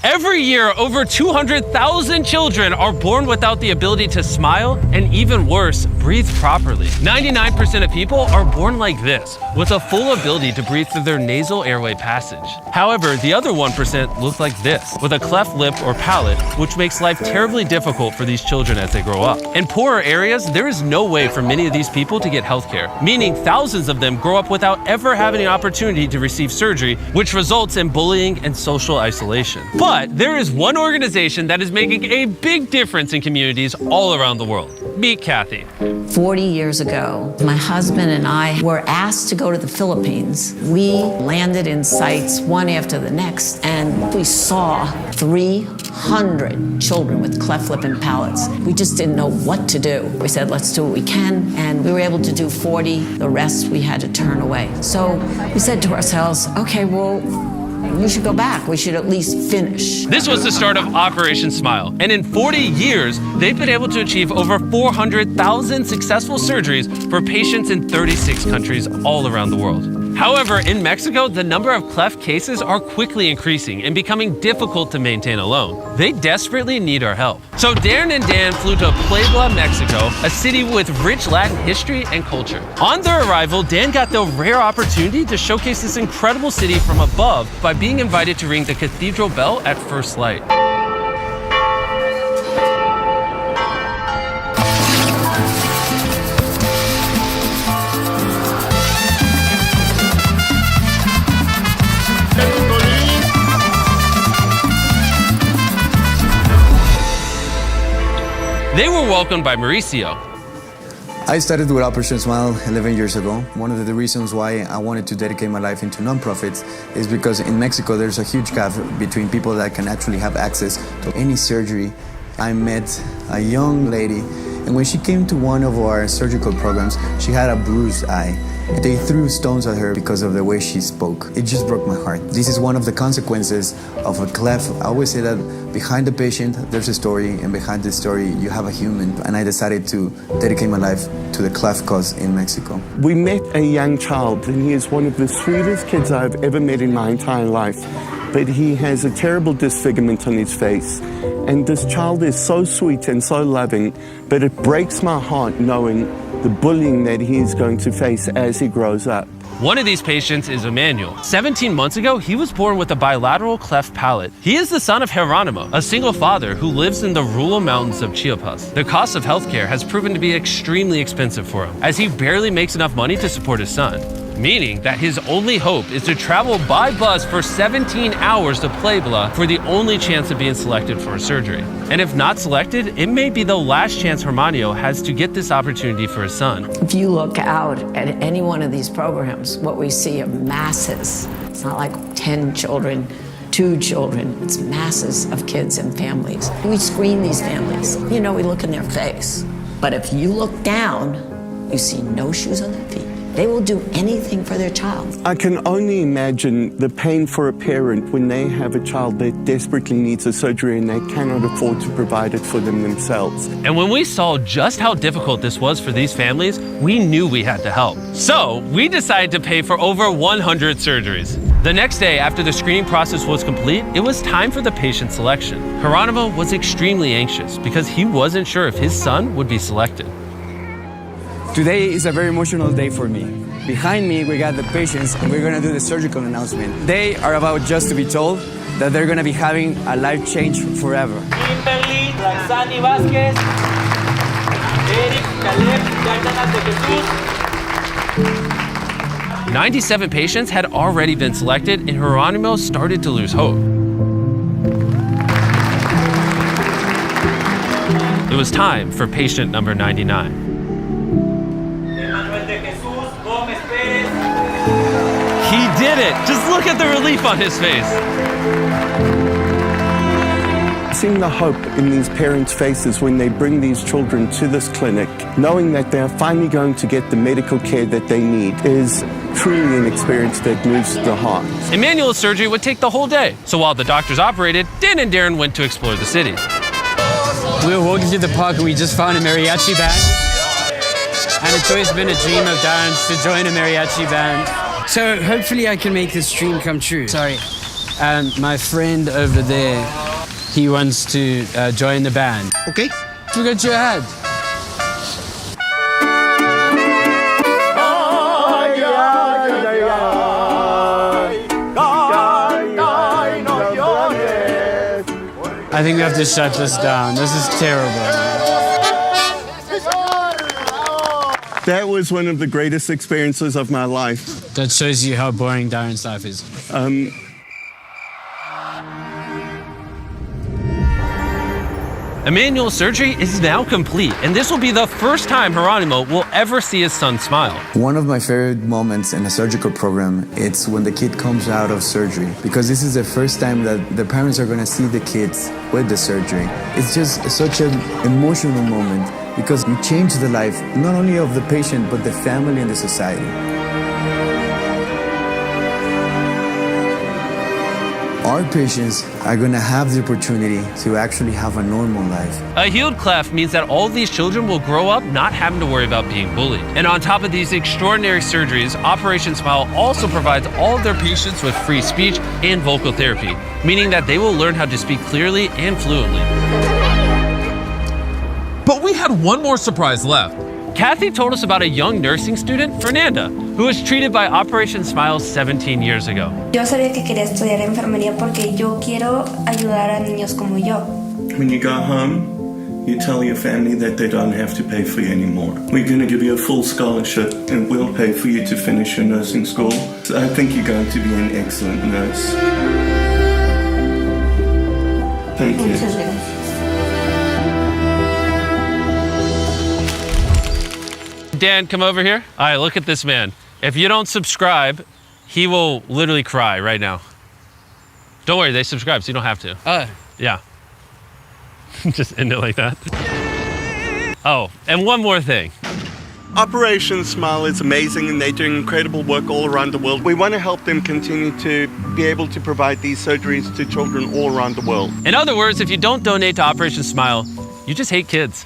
Every year, over 200,000 children are born without the ability to smile and, even worse, breathe properly. 99% of people are born like this, with a full ability to breathe through their nasal airway passage. However, the other 1% look like this, with a cleft lip or palate, which makes life terribly difficult for these children as they grow up. In poorer areas, there is no way for many of these people to get healthcare, meaning thousands of them grow up without ever having an opportunity to receive surgery, which results in bullying and social isolation. But there is one organization that is making a big difference in communities all around the world. Meet Kathy. 40 years ago, my husband and I were asked to go to the Philippines. We landed in sites one after the next, and we saw 300 children with cleft lip and palates. We just didn't know what to do. We said, let's do what we can, and we were able to do 40. The rest we had to turn away. So we said to ourselves, okay, well, we should go back. We should at least finish. This was the start of Operation Smile, and in 40 years, they've been able to achieve over 400,000 successful surgeries for patients in 36 countries all around the world. However, in Mexico, the number of cleft cases are quickly increasing and becoming difficult to maintain alone. They desperately need our help. So Darren and Dan flew to Puebla, Mexico, a city with rich Latin history and culture. On their arrival, Dan got the rare opportunity to showcase this incredible city from above by being invited to ring the cathedral bell at first light. They were welcomed by Mauricio. I started with Operation Smile 11 years ago. One of the reasons why I wanted to dedicate my life into nonprofits is because in Mexico there's a huge gap between people that can actually have access to any surgery. I met a young lady, and when she came to one of our surgical programs, she had a bruised eye. They threw stones at her because of the way she spoke. It just broke my heart. This is one of the consequences of a cleft. I always say that behind the patient, there's a story, and behind the story, you have a human. And I decided to dedicate my life to the cleft cause in Mexico. We met a young child, and he is one of the sweetest kids I've ever met in my entire life. But he has a terrible disfigurement on his face. And this child is so sweet and so loving, but it breaks my heart knowing the bullying that he's going to face as he grows up. One of these patients is Emmanuel. 17 months ago, he was born with a bilateral cleft palate. He is the son of Geronimo, a single father who lives in the rural mountains of Chiapas. The cost of healthcare has proven to be extremely expensive for him, as he barely makes enough money to support his son, meaning that his only hope is to travel by bus for 17 hours to Puebla for the only chance of being selected for a surgery. And if not selected, it may be the last chance Hermanio has to get this opportunity for his son. If you look out at any one of these programs, what we see are masses. It's not like 10 children, 2 children. It's masses of kids and families. We screen these families. You know, we look in their face. But if you look down, you see no shoes on their feet. They will do anything for their child. I can only imagine the pain for a parent when they have a child that desperately needs a surgery and they cannot afford to provide it for them themselves. And when we saw just how difficult this was for these families, we knew we had to help. So we decided to pay for over 100 surgeries. The next day, after the screening process was complete, it was time for the patient selection. Geronimo was extremely anxious because he wasn't sure if his son would be selected. Today is a very emotional day for me. Behind me, we got the patients, and we're gonna do the surgical announcement. They are about just to be told that they're gonna be having a life change forever. Kimberly, Roxani Vázquez, Eric, Caleb, Cárdenas de Jesús. 97 patients had already been selected, and Geronimo started to lose hope. It was time for patient number 99. He did it! Just look at the relief on his face. Seeing the hope in these parents' faces when they bring these children to this clinic, knowing that they are finally going to get the medical care that they need, is truly an experience that moves the heart. Emmanuel's surgery would take the whole day, so while the doctors operated, Dan and Darren went to explore the city. We were walking through the park and we just found a mariachi band. And it's always been a dream of Darren's to join a mariachi band. So hopefully I can make this dream come true. Sorry. and my friend over there, he wants to join the band. Okay. Forget your head. I think we have to shut this down. This is terrible. That was one of the greatest experiences of my life. That shows you how boring Darren's life is. Emmanuel's surgery is now complete, and this will be the first time Geronimo will ever see his son smile. One of my favorite moments in a surgical program, it's when the kid comes out of surgery, because this is the first time that the parents are going to see the kids with the surgery. It's just such an emotional moment because you change the life not only of the patient but the family and the society. Our patients are going to have the opportunity to actually have a normal life. A healed cleft means that all these children will grow up not having to worry about being bullied. And on top of these extraordinary surgeries, Operation Smile also provides all of their patients with free speech and vocal therapy, meaning that they will learn how to speak clearly and fluently. But we had one more surprise left. Kathy told us about a young nursing student, Fernanda, who was treated by Operation Smile 17 years ago. Yo sabía que quería estudiar enfermería porque yo quiero ayudar a niños como yo. When you go home, you tell your family that they don't have to pay for you anymore. We're going to give you a full scholarship and we'll pay for you to finish your nursing school. So I think you're going to be an excellent nurse. Thank you. Muchas gracias. Dan, come over here. All right, look at this man. If you don't subscribe, he will literally cry right now. Don't worry, they subscribe, so you don't have to. Yeah. Just end it like that. Oh, and one more thing. Operation Smile is amazing and they're doing incredible work all around the world. We want to help them continue to be able to provide these surgeries to children all around the world. In other words, if you don't donate to Operation Smile, you just hate kids.